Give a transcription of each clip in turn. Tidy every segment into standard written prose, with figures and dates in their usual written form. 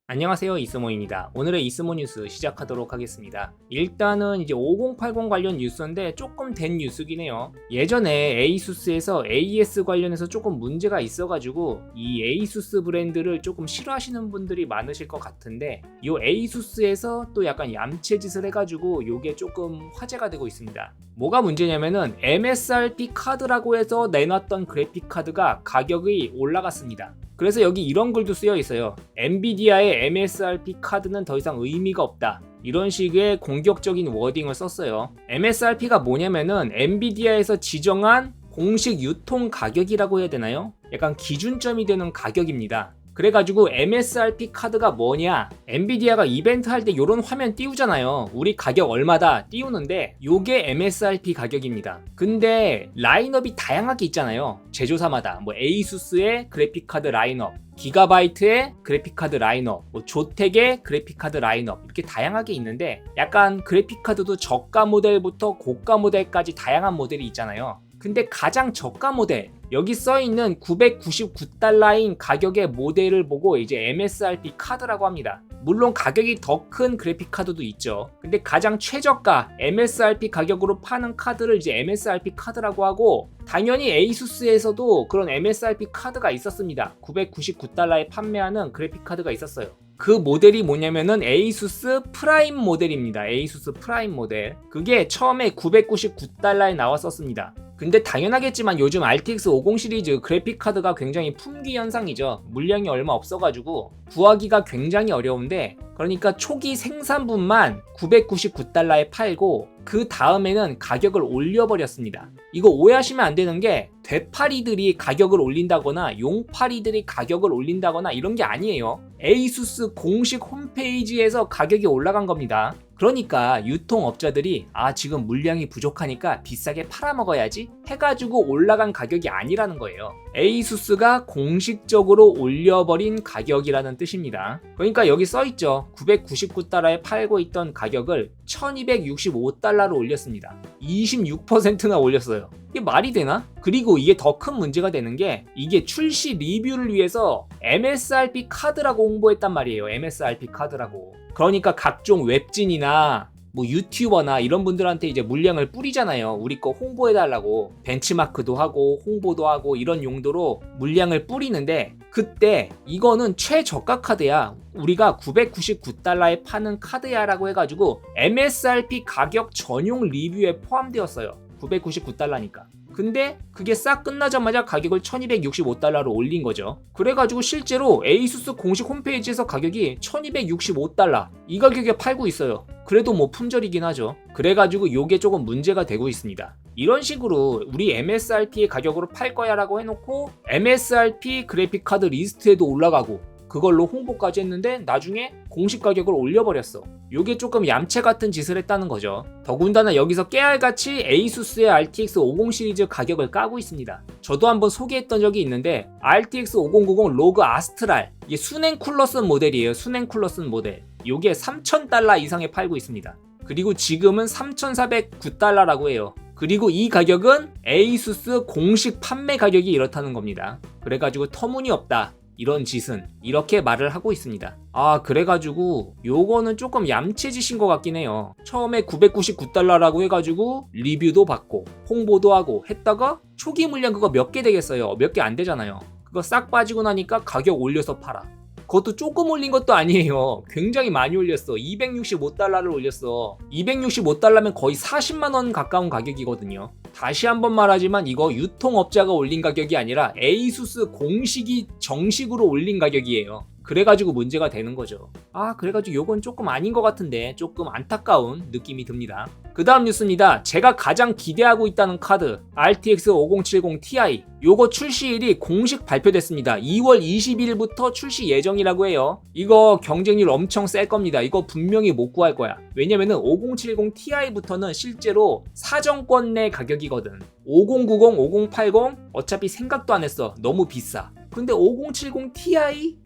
안녕하세요, 이스모입니다. 오늘의 이스모 뉴스 시작하도록 하겠습니다. 일단은 이제 5080 관련 뉴스인데 조금 된 뉴스긴 해요. 예전에 에이수스에서 AS 관련해서 조금 문제가 있어가지고 이 에이수스 브랜드를 조금 싫어하시는 분들이 많으실 것 같은데 이 에이수스에서 또 약간 얌체짓을 해가지고 요게 조금 화제가 되고 있습니다. 뭐가 문제냐면은 MSRP 카드라고 해서 내놨던 그래픽 카드가 가격이 올라갔습니다. 그래서 여기 이런 글도 쓰여 있어요. 엔비디아의 MSRP 카드는 더 이상 의미가 없다. 이런 식의 공격적인 워딩을 썼어요. MSRP가 뭐냐면은 엔비디아에서 지정한 공식 유통 가격이라고 해야 되나요? 약간 기준점이 되는 가격입니다. 그래가지고 MSRP 카드가 뭐냐, 엔비디아가 이벤트 할 때 요런 화면 띄우잖아요. 우리 가격 얼마다 띄우는데 요게 MSRP 가격입니다. 근데 라인업이 다양하게 있잖아요. 제조사마다 뭐 에이수스의 그래픽카드 라인업, 기가바이트의 그래픽카드 라인업, 뭐 조텍의 그래픽카드 라인업, 이렇게 다양하게 있는데 약간 그래픽카드도 저가 모델부터 고가 모델까지 다양한 모델이 있잖아요. 근데 가장 저가 모델, 여기 써있는 $999인 가격의 모델을 보고 이제 MSRP 카드라고 합니다. 물론 가격이 더 큰 그래픽 카드도 있죠. 근데 가장 최저가 MSRP 가격으로 파는 카드를 이제 MSRP 카드라고 하고, 당연히 에이수스에서도 그런 MSRP 카드가 있었습니다. $999에 판매하는 그래픽 카드가 있었어요. 그 모델이 뭐냐면은 에이수스 프라임 모델입니다. 에이수스 프라임 모델. 그게 처음에 $999에 나왔었습니다. 근데 당연하겠지만 요즘 RTX 50 시리즈 그래픽 카드가 굉장히 품귀 현상이죠. 물량이 얼마 없어가지고 구하기가 굉장히 어려운데, 그러니까 초기 생산분만 $999에 팔고 그 다음에는 가격을 올려버렸습니다. 이거 오해하시면 안 되는 게 되파리들이 가격을 올린다거나 용파리들이 가격을 올린다거나 이런 게 아니에요. 에이수스 공식 홈페이지에서 가격이 올라간 겁니다. 그러니까 유통업자들이 지금 물량이 부족하니까 비싸게 팔아먹어야지 해가지고 올라간 가격이 아니라는 거예요. 에이수스가 공식적으로 올려버린 가격이라는 뜻입니다. 그러니까 여기 써있죠. $999에 팔고 있던 가격을 $1265로 올렸습니다. 26%나 올렸어요. 이게 말이 되나? 그리고 이게 더 큰 문제가 되는 게, 이게 출시 리뷰를 위해서 MSRP 카드라고 홍보했단 말이에요. MSRP 카드라고. 그러니까 각종 웹진이나 뭐 유튜버나 이런 분들한테 이제 물량을 뿌리잖아요. 우리 거 홍보해달라고 벤치마크도 하고 홍보도 하고 이런 용도로 물량을 뿌리는데, 그때 이거는 최저가 카드야, 우리가 $999에 파는 카드야 라고 해가지고 MSRP 가격 전용 리뷰에 포함되었어요. $999니까. 근데 그게 싹 끝나자마자 가격을 $1265로 올린 거죠. 그래가지고 실제로 에이수스 공식 홈페이지에서 가격이 $1265 이 가격에 팔고 있어요. 그래도 뭐 품절이긴 하죠. 그래가지고 요게 조금 문제가 되고 있습니다. 이런 식으로 우리 MSRP의 가격으로 팔 거야 라고 해놓고 MSRP 그래픽카드 리스트에도 올라가고 그걸로 홍보까지 했는데 나중에 공식 가격을 올려버렸어. 요게 조금 얌체 같은 짓을 했다는 거죠. 더군다나 여기서 깨알같이 에이수스의 RTX 50 시리즈 가격을 까고 있습니다. 저도 한번 소개했던 적이 있는데 RTX 5090 로그 아스트랄, 이게 순행 쿨러슨 모델이에요. 순행 쿨러슨 모델. 요게 $3,000 이상에 팔고 있습니다. 그리고 지금은 $3,409라고 해요. 그리고 이 가격은 에이수스 공식 판매 가격이 이렇다는 겁니다. 그래가지고 터무니없다, 이런 짓은, 이렇게 말을 하고 있습니다. 그래가지고 요거는 조금 얌체짓인 것 같긴 해요. 처음에 $999라고 해가지고 리뷰도 받고 홍보도 하고 했다가 초기 물량 그거 몇 개 되겠어요? 몇 개 안 되잖아요. 그거 싹 빠지고 나니까 가격 올려서 팔아. 그것도 조금 올린 것도 아니에요. 굉장히 많이 올렸어. $265를 올렸어. $265면 거의 40만원 가까운 가격이거든요. 다시 한번 말하지만 이거 유통업자가 올린 가격이 아니라 에이수스 공식이 정식으로 올린 가격이에요. 그래가지고 문제가 되는 거죠. 그래가지고 요건 조금 아닌 것 같은데 조금 안타까운 느낌이 듭니다. 그 다음 뉴스입니다. 제가 가장 기대하고 있다는 카드 RTX 5070 Ti, 요거 출시일이 공식 발표됐습니다. 2월 20일부터 출시 예정이라고 해요. 이거 경쟁률 엄청 셀 겁니다. 이거 분명히 못 구할 거야. 왜냐면은 5070 Ti부터는 실제로 사정권 내 가격이거든. 5090, 5080 어차피 생각도 안 했어. 너무 비싸. 근데 5070 Ti,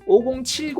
5070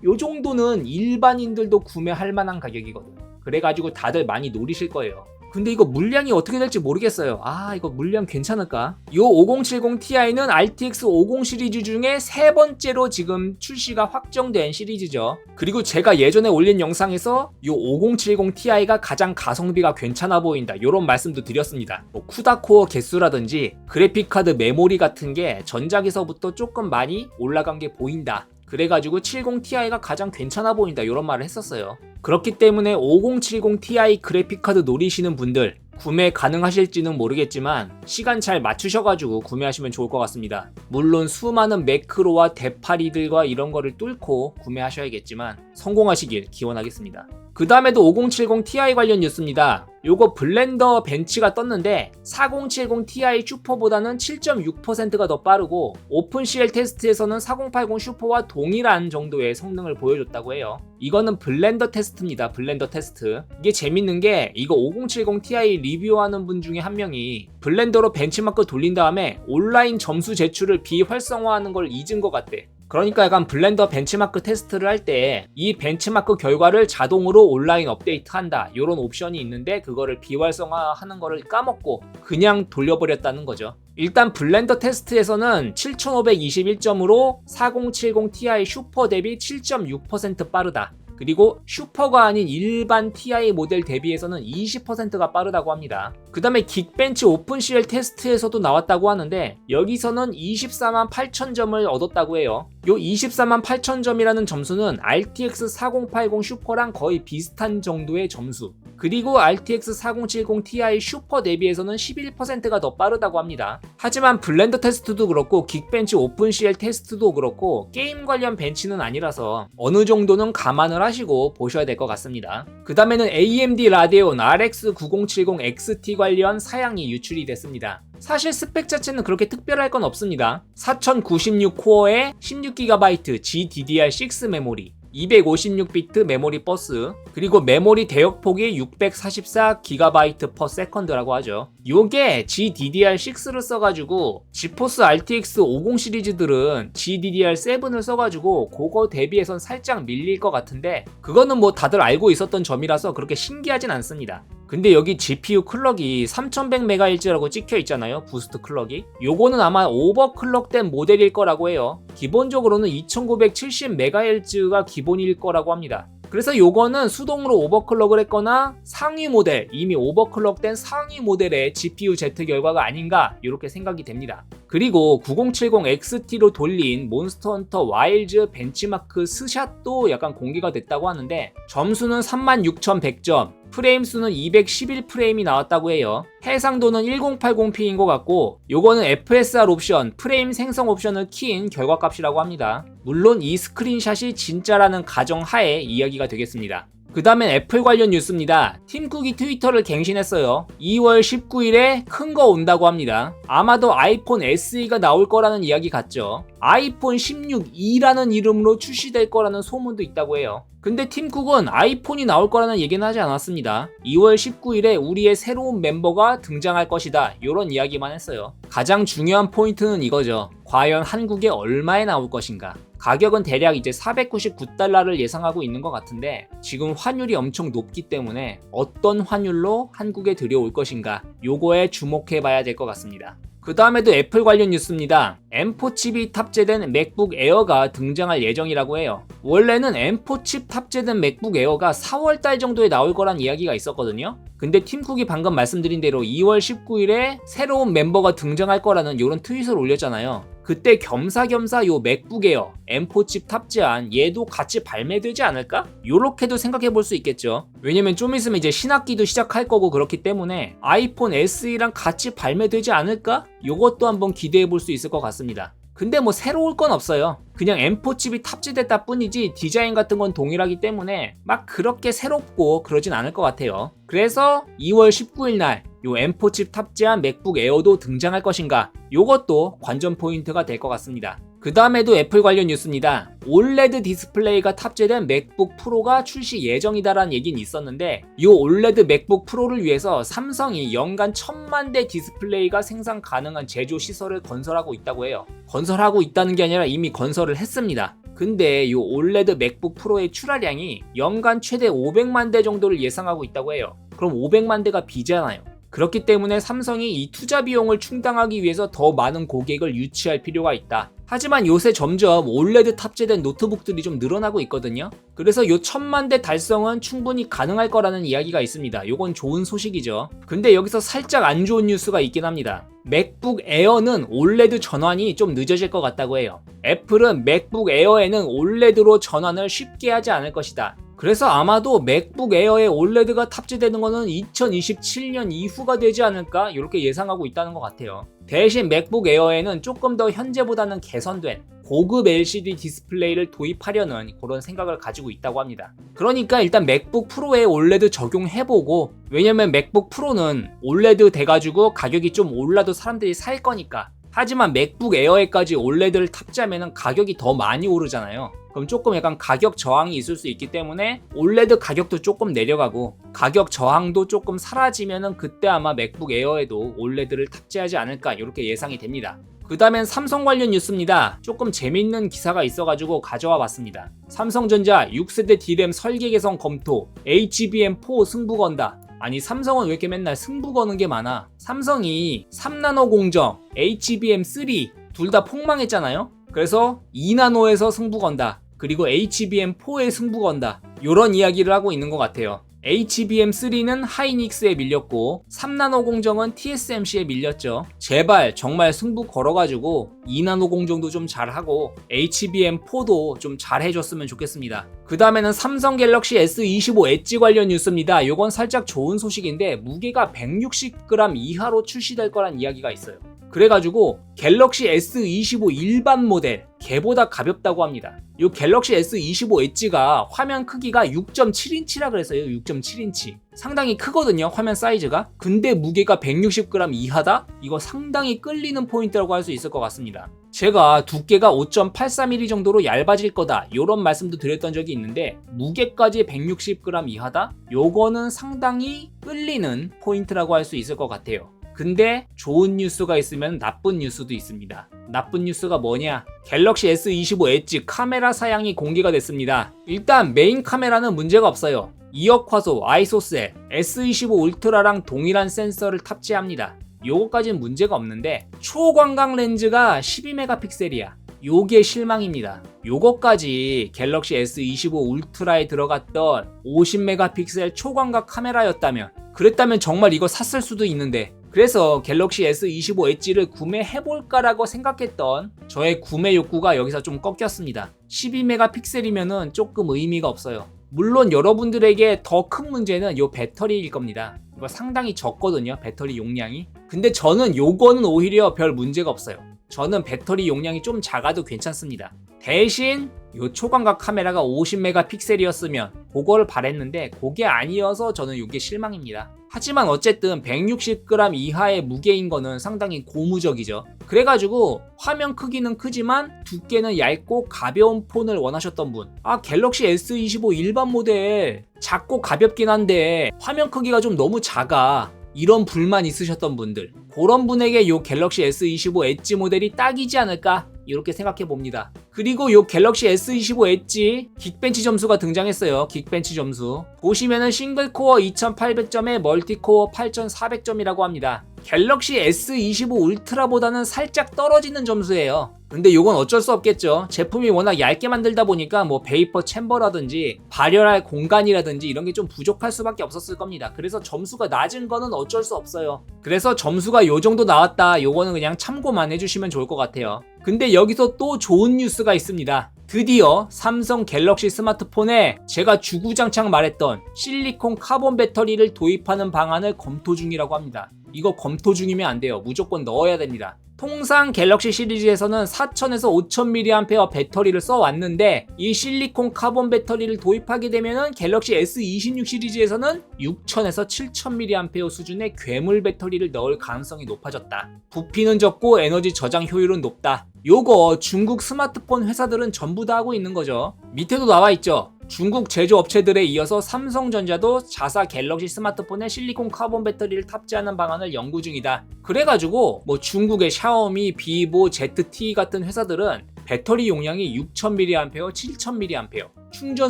요 정도는 일반인들도 구매할 만한 가격이거든. 그래가지고 다들 많이 노리실 거예요. 근데 이거 물량이 어떻게 될지 모르겠어요. 이거 물량 괜찮을까? 요 5070 Ti는 RTX 50 시리즈 중에 세 번째로 지금 출시가 확정된 시리즈죠. 그리고 제가 예전에 올린 영상에서 요 5070 Ti가 가장 가성비가 괜찮아 보인다, 요런 말씀도 드렸습니다. 뭐 쿠다코어 개수라든지 그래픽카드 메모리 같은 게 전작에서부터 조금 많이 올라간 게 보인다, 그래가지고 70ti가 가장 괜찮아 보인다, 이런 말을 했었어요. 그렇기 때문에 5070 Ti 그래픽카드 노리시는 분들 구매 가능하실지는 모르겠지만 시간 잘 맞추셔가지고 구매하시면 좋을 것 같습니다. 물론 수많은 매크로와 대파리들과 이런 거를 뚫고 구매하셔야겠지만 성공하시길 기원하겠습니다. 그 다음에도 5070 Ti 관련 뉴스입니다. 요거 블렌더 벤치가 떴는데 4070 Ti 슈퍼보다는 7.6%가 더 빠르고 오픈CL 테스트에서는 4080 슈퍼와 동일한 정도의 성능을 보여줬다고 해요. 이거는 블렌더 테스트입니다. 블렌더 테스트. 이게 재밌는 게 이거 5070 Ti 리뷰하는 분 중에 한 명이 블렌더로 벤치마크 돌린 다음에 온라인 점수 제출을 비활성화하는 걸 잊은 것 같대. 그러니까 약간 블렌더 벤치마크 테스트를 할 때 이 벤치마크 결과를 자동으로 온라인 업데이트한다, 요런 옵션이 있는데 그거를 비활성화하는 거를 까먹고 그냥 돌려버렸다는 거죠. 일단 블렌더 테스트에서는 7521점으로 4070 Ti 슈퍼 대비 7.6% 빠르다. 그리고 슈퍼가 아닌 일반 TI 모델 대비해서는 20%가 빠르다고 합니다. 그 다음에 긱벤치 오픈CL 테스트에서도 나왔다고 하는데 여기서는 24만 8천 점을 얻었다고 해요. 요 24만 8천 점이라는 점수는 RTX 4080 슈퍼랑 거의 비슷한 정도의 점수. 그리고 RTX 4070 Ti 슈퍼 대비해서는 11%가 더 빠르다고 합니다. 하지만 블렌더 테스트도 그렇고 긱벤치 오픈CL 테스트도 그렇고 게임 관련 벤치는 아니라서 어느 정도는 감안을 하시고 보셔야 될 것 같습니다. 그 다음에는 AMD 라데온 RX 9070 XT 관련 사양이 유출이 됐습니다. 사실 스펙 자체는 그렇게 특별할 건 없습니다. 4096코어에 16GB GDDR6 메모리, 256비트 메모리 버스, 그리고 메모리 대역폭이 644GB/s라고 하죠. 요게 GDDR6를 써가지고 지포스 RTX 50 시리즈들은 GDDR7을 써가지고 그거 대비해선 살짝 밀릴 것 같은데 그거는 뭐 다들 알고 있었던 점이라서 그렇게 신기하진 않습니다. 근데 여기 GPU 클럭이 3100MHz라고 찍혀 있잖아요. 부스트 클럭이. 요거는 아마 오버클럭된 모델일 거라고 해요. 기본적으로는 2970MHz가 기본일 거라고 합니다. 그래서 요거는 수동으로 오버클럭을 했거나 상위 모델, 이미 오버클럭된 상위 모델의 GPU Z 결과가 아닌가 이렇게 생각이 됩니다. 그리고 9070 XT로 돌린 몬스터 헌터 와일즈 벤치마크 스샷도 약간 공개가 됐다고 하는데 점수는 36,100점, 프레임 수는 211프레임이 나왔다고 해요. 해상도는 1080p인 것 같고 요거는 FSR 옵션, 프레임 생성 옵션을 키인 결과값이라고 합니다. 물론 이 스크린샷이 진짜라는 가정하에 이야기가 되겠습니다. 그 다음엔 애플 관련 뉴스입니다. 팀 쿡이 트위터를 갱신했어요. 2월 19일에 큰 거 온다고 합니다. 아마도 아이폰 SE가 나올 거라는 이야기 같죠. 아이폰 16E라는 이름으로 출시될 거라는 소문도 있다고 해요. 근데 팀 쿡은 아이폰이 나올 거라는 얘기는 하지 않았습니다. 2월 19일에 우리의 새로운 멤버가 등장할 것이다, 이런 이야기만 했어요. 가장 중요한 포인트는 이거죠. 과연 한국에 얼마에 나올 것인가. 가격은 대략 이제 499달러를 예상하고 있는 것 같은데 지금 환율이 엄청 높기 때문에 어떤 환율로 한국에 들여올 것인가, 요거에 주목해 봐야 될 것 같습니다. 그 다음에도 애플 관련 뉴스입니다. M4 칩이 탑재된 맥북 에어가 등장할 예정이라고 해요. 원래는 M4 칩 탑재된 맥북 에어가 4월달 정도에 나올 거란 이야기가 있었거든요. 근데 팀 쿡이 방금 말씀드린 대로 2월 19일에 새로운 멤버가 등장할 거라는 이런 트윗을 올렸잖아요. 그때 겸사겸사 요 맥북 에어 M4 칩 탑재한 얘도 같이 발매되지 않을까? 요렇게도 생각해 볼 수 있겠죠. 왜냐면 좀 있으면 이제 신학기도 시작할 거고 그렇기 때문에 아이폰 SE랑 같이 발매되지 않을까? 요것도 한번 기대해 볼 수 있을 것 같습니다. 근데 뭐 새로울 건 없어요. 그냥 M4 칩이 탑재됐다 뿐이지 디자인 같은 건 동일하기 때문에 막 그렇게 새롭고 그러진 않을 것 같아요. 그래서 2월 19일 날 요 M4 칩 탑재한 맥북 에어도 등장할 것인가, 요것도 관전 포인트가 될 것 같습니다. 그 다음에도 애플 관련 뉴스입니다. OLED 디스플레이가 탑재된 맥북 프로가 출시 예정이다라는 얘기는 있었는데 이 OLED 맥북 프로를 위해서 삼성이 연간 1000만 대 디스플레이가 생산 가능한 제조 시설을 건설하고 있다고 해요. 건설하고 있다는 게 아니라 이미 건설을 했습니다. 근데 이 OLED 맥북 프로의 출하량이 연간 최대 500만 대 정도를 예상하고 있다고 해요. 그럼 500만 대가 비잖아요. 그렇기 때문에 삼성이 이 투자 비용을 충당하기 위해서 더 많은 고객을 유치할 필요가 있다. 하지만 요새 점점 올레드 탑재된 노트북들이 좀 늘어나고 있거든요. 그래서 요 1000만 대 달성은 충분히 가능할 거라는 이야기가 있습니다. 요건 좋은 소식이죠. 근데 여기서 살짝 안 좋은 뉴스가 있긴 합니다. 맥북 에어는 올레드 전환이 좀 늦어질 것 같다고 해요. 애플은 맥북 에어에는 올레드로 전환을 쉽게 하지 않을 것이다. 그래서 아마도 맥북 에어에 올레드가 탑재되는 거는 2027년 이후가 되지 않을까 이렇게 예상하고 있다는 것 같아요. 대신 맥북 에어에는 조금 더 현재보다는 개선된 고급 LCD 디스플레이를 도입하려는 그런 생각을 가지고 있다고 합니다. 그러니까 일단 맥북 프로에 올레드 적용해보고, 왜냐면 맥북 프로는 올레드 돼가지고 가격이 좀 올라도 사람들이 살 거니까. 하지만 맥북 에어에까지 올레드를 탑재하면 가격이 더 많이 오르잖아요. 그럼 조금 약간 가격 저항이 있을 수 있기 때문에 올레드 가격도 조금 내려가고 가격 저항도 조금 사라지면은 그때 아마 맥북 에어에도 올레드를 탑재하지 않을까 이렇게 예상이 됩니다. 그 다음엔 삼성 관련 뉴스입니다. 조금 재밌는 기사가 있어가지고 가져와 봤습니다. 삼성전자 6세대 D램 설계 개선 검토, HBM4 승부 건다. 아니 삼성은 왜 이렇게 맨날 승부 거는 게 많아? 삼성이 3나노 공정, HBM3 둘 다 폭망했잖아요? 그래서 2나노에서 승부 건다. 그리고 HBM4에 승부 건다. 요런 이야기를 하고 있는 것 같아요. HBM3는 하이닉스에 밀렸고 3나노 공정은 TSMC에 밀렸죠. 제발 정말 승부 걸어가지고 2나노 공정도 좀 잘하고 HBM4도 좀 잘해줬으면 좋겠습니다. 그 다음에는 삼성 갤럭시 S25 엣지 관련 뉴스입니다. 요건 살짝 좋은 소식인데 무게가 160g 이하로 출시될 거란 이야기가 있어요. 그래가지고 갤럭시 S25 일반 모델 걔보다 가볍다고 합니다. 이 갤럭시 S25 엣지가 화면 크기가 6.7인치라 그랬어요. 6.7인치 상당히 크거든요, 화면 사이즈가. 근데 무게가 160g 이하다? 이거 상당히 끌리는 포인트라고 할 수 있을 것 같습니다. 제가 두께가 5.83mm 정도로 얇아질 거다 요런 말씀도 드렸던 적이 있는데 무게까지 160g 이하다? 요거는 상당히 끌리는 포인트라고 할 수 있을 것 같아요. 근데 좋은 뉴스가 있으면 나쁜 뉴스도 있습니다. 나쁜 뉴스가 뭐냐? 갤럭시 S25 엣지 카메라 사양이 공개가 됐습니다. 일단 메인 카메라는 문제가 없어요. 2억 화소 아이소셀 S25 울트라랑 동일한 센서를 탑재합니다. 요거까지는 문제가 없는데 초광각 렌즈가 12메가픽셀이야. 요게 실망입니다. 요거까지 갤럭시 S25 울트라에 들어갔던 50메가픽셀 초광각 카메라였다면, 그랬다면 정말 이거 샀을 수도 있는데, 그래서 갤럭시 S25 엣지를 구매해볼까라고 생각했던 저의 구매 욕구가 여기서 좀 꺾였습니다. 12메가픽셀이면은 조금 의미가 없어요. 물론 여러분들에게 더 큰 문제는 요 배터리일 겁니다. 이거 상당히 적거든요, 배터리 용량이. 근데 저는 요거는 오히려 별 문제가 없어요. 저는 배터리 용량이 좀 작아도 괜찮습니다. 대신 요 초광각 카메라가 50메가픽셀이었으면 그거를 바랬는데 그게 아니어서 저는 이게 실망입니다. 하지만 어쨌든 160g 이하의 무게인 거는 상당히 고무적이죠. 그래가지고 화면 크기는 크지만 두께는 얇고 가벼운 폰을 원하셨던 분, 갤럭시 S25 일반 모델 작고 가볍긴 한데 화면 크기가 좀 너무 작아, 이런 불만 있으셨던 분들, 그런 분에게 요 갤럭시 S25 엣지 모델이 딱이지 않을까 이렇게 생각해 봅니다. 그리고 요 갤럭시 S25 엣지 긱벤치 점수가 등장했어요. 긱벤치 점수 보시면은 싱글코어 2800점에 멀티코어 8400점이라고 합니다. 갤럭시 S25 울트라보다는 살짝 떨어지는 점수예요. 근데 요건 어쩔 수 없겠죠. 제품이 워낙 얇게 만들다 보니까 뭐 베이퍼 챔버라든지 발열할 공간이라든지 이런 게 좀 부족할 수밖에 없었을 겁니다. 그래서 점수가 낮은 거는 어쩔 수 없어요. 그래서 점수가 요 정도 나왔다, 요거는 그냥 참고만 해주시면 좋을 것 같아요. 근데 여기서 또 좋은 뉴스가 있습니다. 드디어 삼성 갤럭시 스마트폰에 제가 주구장창 말했던 실리콘 카본 배터리를 도입하는 방안을 검토 중이라고 합니다. 이거 검토 중이면 안 돼요. 무조건 넣어야 됩니다. 통상 갤럭시 시리즈에서는 4000에서 5000mAh 배터리를 써왔는데 이 실리콘 카본 배터리를 도입하게 되면은 갤럭시 S26 시리즈에서는 6000에서 7000mAh 수준의 괴물 배터리를 넣을 가능성이 높아졌다. 부피는 적고 에너지 저장 효율은 높다. 요거 중국 스마트폰 회사들은 전부 다 하고 있는 거죠. 밑에도 나와 있죠. 중국 제조업체들에 이어서 삼성전자도 자사 갤럭시 스마트폰에 실리콘 카본 배터리를 탑재하는 방안을 연구 중이다. 그래가지고 뭐 중국의 샤오미, 비보, ZTE 같은 회사들은 배터리 용량이 6000mAh, 7000mAh, 충전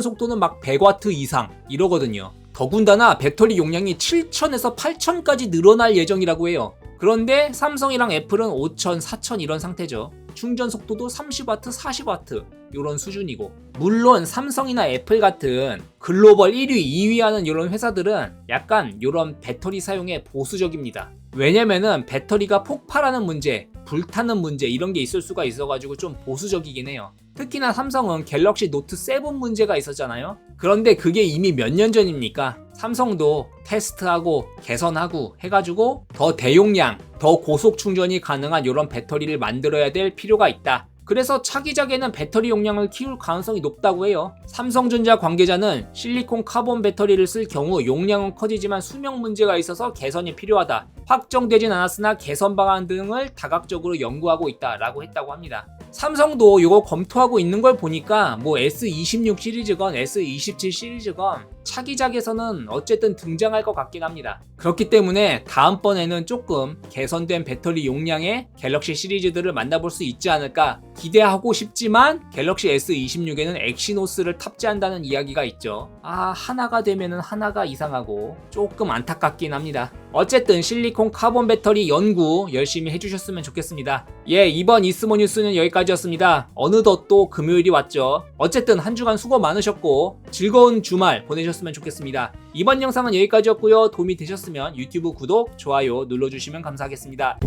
속도는 막 100W 이상 이러거든요. 더군다나 배터리 용량이 7000에서 8000까지 늘어날 예정이라고 해요. 그런데 삼성이랑 애플은 5000, 4000 이런 상태죠. 충전 속도도 30W, 40W 이런 수준이고, 물론 삼성이나 애플 같은 글로벌 1위, 2위 하는 이런 회사들은 약간 이런 배터리 사용에 보수적입니다. 왜냐면은 배터리가 폭발하는 문제, 불타는 문제 이런 게 있을 수가 있어가지고 좀 보수적이긴 해요. 특히나 삼성은 갤럭시 노트 7 문제가 있었잖아요. 그런데 그게 이미 몇 년 전입니까? 삼성도 테스트하고 개선하고 해가지고 더 대용량, 더 고속 충전이 가능한 이런 배터리를 만들어야 될 필요가 있다. 그래서 차기작에는 배터리 용량을 키울 가능성이 높다고 해요. 삼성전자 관계자는 실리콘 카본 배터리를 쓸 경우 용량은 커지지만 수명 문제가 있어서 개선이 필요하다. 확정되진 않았으나 개선 방안 등을 다각적으로 연구하고 있다라고 했다고 합니다. 삼성도 이거 검토하고 있는 걸 보니까 뭐 S26 시리즈건 S27 시리즈건 차기작에서는 어쨌든 등장할 것 같긴 합니다. 그렇기 때문에 다음번에는 조금 개선된 배터리 용량의 갤럭시 시리즈들을 만나볼 수 있지 않을까 기대하고 싶지만, 갤럭시 S26에는 엑시노스를 탑재한다는 이야기가 있죠. 하나가 되면은 하나가 이상하고 조금 안타깝긴 합니다. 어쨌든 실리콘 카본 배터리 연구 열심히 해주셨으면 좋겠습니다. 이번 이스모 뉴스는 여기까지였습니다. 어느덧 또 금요일이 왔죠. 어쨌든 한 주간 수고 많으셨고 즐거운 주말 보내셨으면 좋겠습니다. 이번 영상은 여기까지였고요. 도움이 되셨으면 유튜브 구독, 좋아요 눌러주시면 감사하겠습니다.